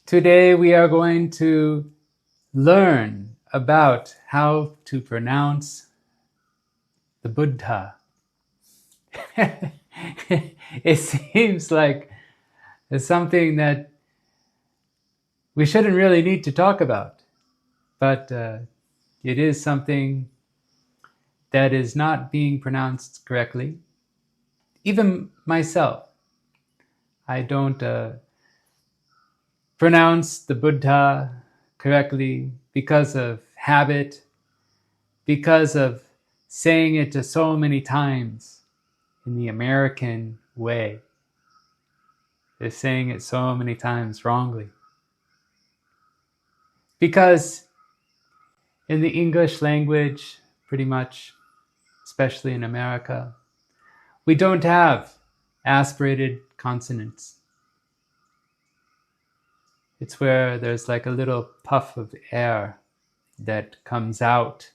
Today we are going to learn about how to pronounce the Buddha. It seems like it's something that we shouldn't really need to talk about, but it is something that is not being pronounced correctly. Even myself, I don't pronounce the Buddha correctly because of habit, because of saying it so many times in the American way. They're saying it so many times wrongly. Because in the English language, pretty much, especially in America, we don't have aspirated consonants. It's where there's like a little puff of air that comes out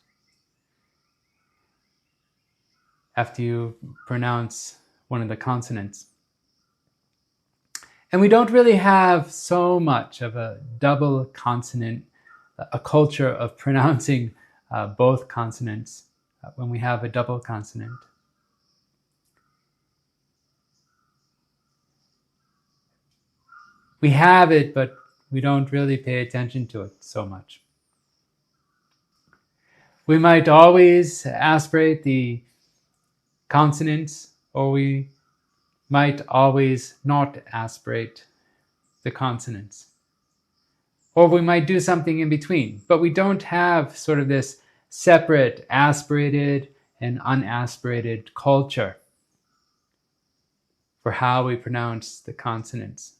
after you pronounce one of the consonants. And we don't really have so much of a double consonant, a culture of pronouncing both consonants when we have a double consonant. We have it, but we don't really pay attention to it so much. We might always aspirate the consonants, or we might always not aspirate the consonants. Or we might do something in between, but we don't have sort of this separate aspirated and unaspirated culture for how we pronounce the consonants.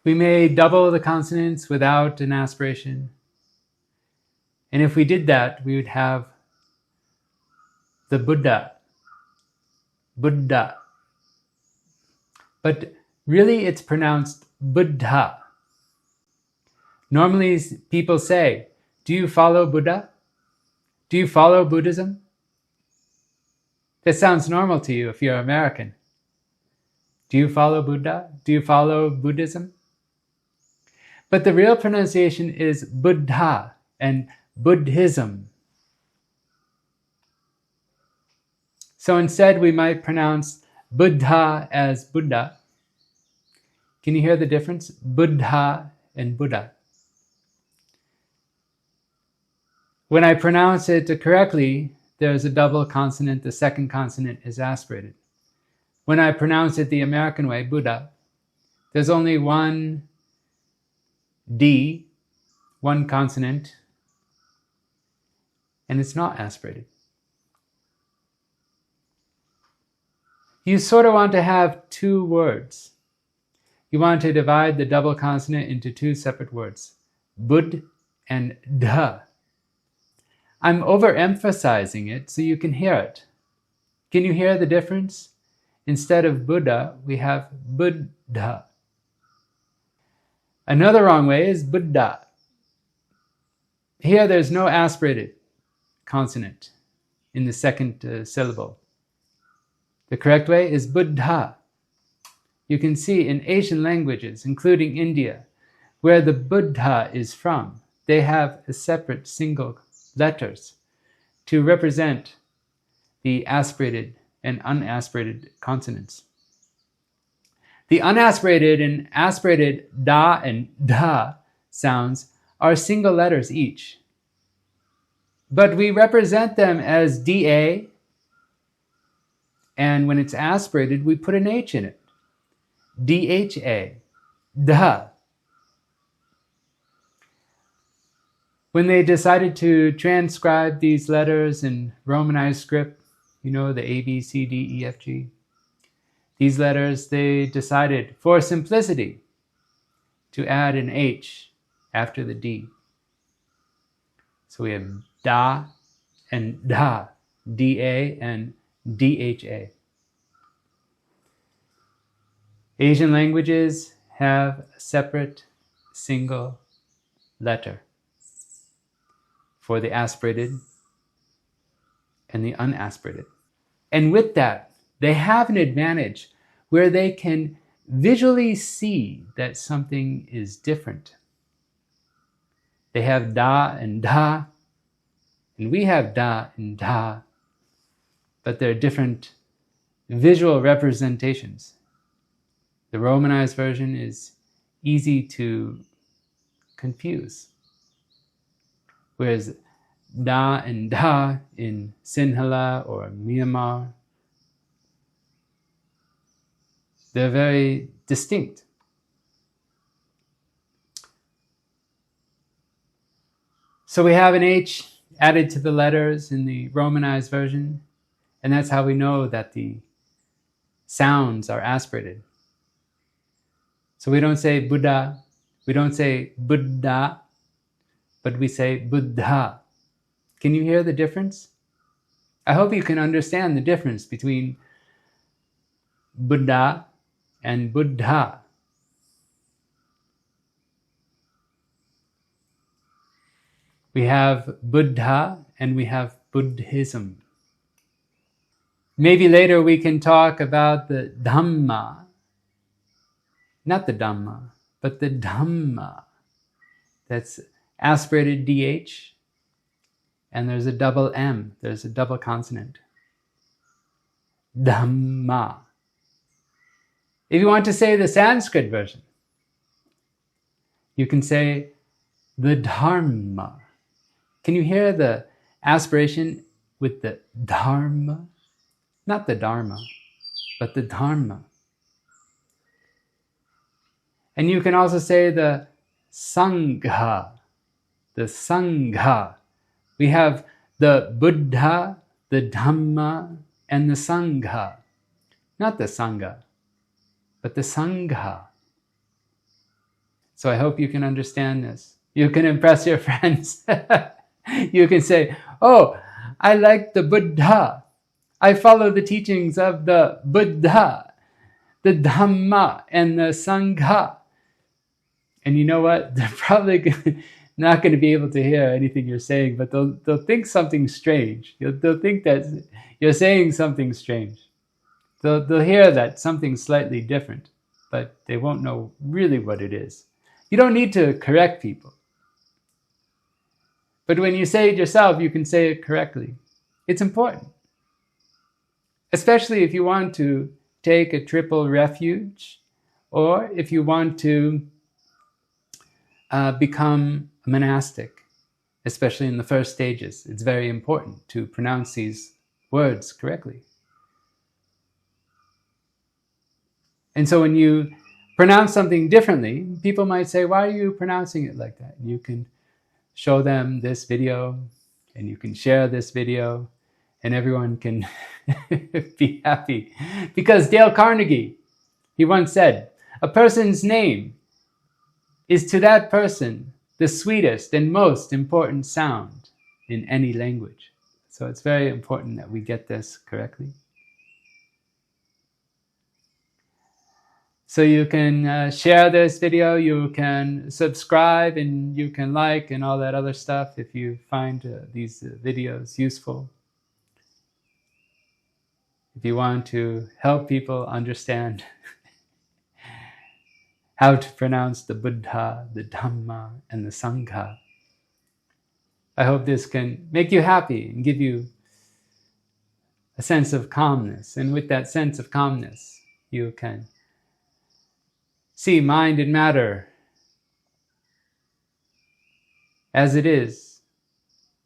We may double the consonants without an aspiration. And if we did that, we would have the Buddha. Buddha. But really it's pronounced Buddha. Normally people say, do you follow Buddha? Do you follow Buddhism? That sounds normal to you if you're American. Do you follow Buddha? Do you follow Buddhism? But the real pronunciation is Buddha and Buddhism. So instead we might pronounce Buddha as Buddha. Can you hear the difference? Buddha and Buddha. When I pronounce it correctly, there's a double consonant. The second consonant is aspirated. When I pronounce it the American way, Buddha, there's only one D, one consonant, and it's not aspirated. You sort of want to have two words. You want to divide the double consonant into two separate words, Bud and Dha. I'm overemphasizing it so you can hear it. Can you hear the difference? Instead of Buddha, we have Buddha. Another wrong way is Buddha. Here there's no aspirated consonant in the second syllable. The correct way is Buddha. You can see in Asian languages, including India, where the Buddha is from, they have a separate single letters to represent the aspirated and unaspirated consonants. The unaspirated and aspirated da and dha sounds are single letters each. But we represent them as da, and when it's aspirated, we put an H in it. dha, dha. When they decided to transcribe these letters in Romanized script, you know, the A, B, C, D, E, F, G, these letters, they decided, for simplicity, to add an H after the D. So we have da and dha, da and dha. Asian languages have a separate single letter for the aspirated and the unaspirated. And with that, they have an advantage where they can visually see that something is different. They have da, and we have da and da, but they're different visual representations. The Romanized version is easy to confuse, whereas da and da in Sinhala or Myanmar, they're very distinct. So we have an H added to the letters in the Romanized version, and that's how we know that the sounds are aspirated. So we don't say Buddha, we don't say Buddha, but we say Buddha. Can you hear the difference? I hope you can understand the difference between Buddha and Buddha. We have Buddha and we have Buddhism. Maybe later we can talk about the Dhamma. Not the Dhamma, but the Dhamma. That's aspirated DH, and there's a double M, there's a double consonant. Dhamma. If you want to say the Sanskrit version, you can say the Dharma. Can you hear the aspiration with the Dharma? Not the Dharma, but the Dharma. And you can also say the Sangha, the Sangha. We have the Buddha, the Dhamma, and the Sangha. Not the Sangha, but the Sangha. So I hope you can understand this. You can impress your friends. You can say, oh, I like the Buddha. I follow the teachings of the Buddha, the Dhamma, and the Sangha. And you know what? They're probably not going to be able to hear anything you're saying, but they'll think something strange. They'll think that you're saying something strange. They'll hear that something's slightly different, but they won't know really what it is. You don't need to correct people. But when you say it yourself, you can say it correctly. It's important. Especially if you want to take a triple refuge, or if you want to become a monastic, especially in the first stages. It's very important to pronounce these words correctly. And so when you pronounce something differently, people might say, why are you pronouncing it like that? You can show them this video, and you can share this video, and everyone can be happy. Because Dale Carnegie, he once said, a person's name is to that person the sweetest and most important sound in any language. So it's very important that we get this correctly. So you can share this video, you can subscribe, and you can like and all that other stuff if you find these videos useful. If you want to help people understand how to pronounce the Buddha, the Dhamma, and the Sangha. I hope this can make you happy and give you a sense of calmness. And with that sense of calmness, you can see mind and matter as it is,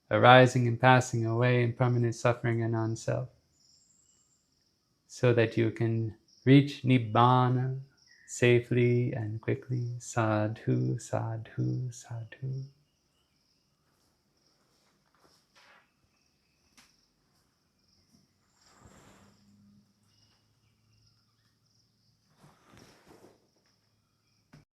arising and passing away in permanent suffering and non-self, so that you can reach Nibbana safely and quickly. Sadhu, sadhu, sadhu.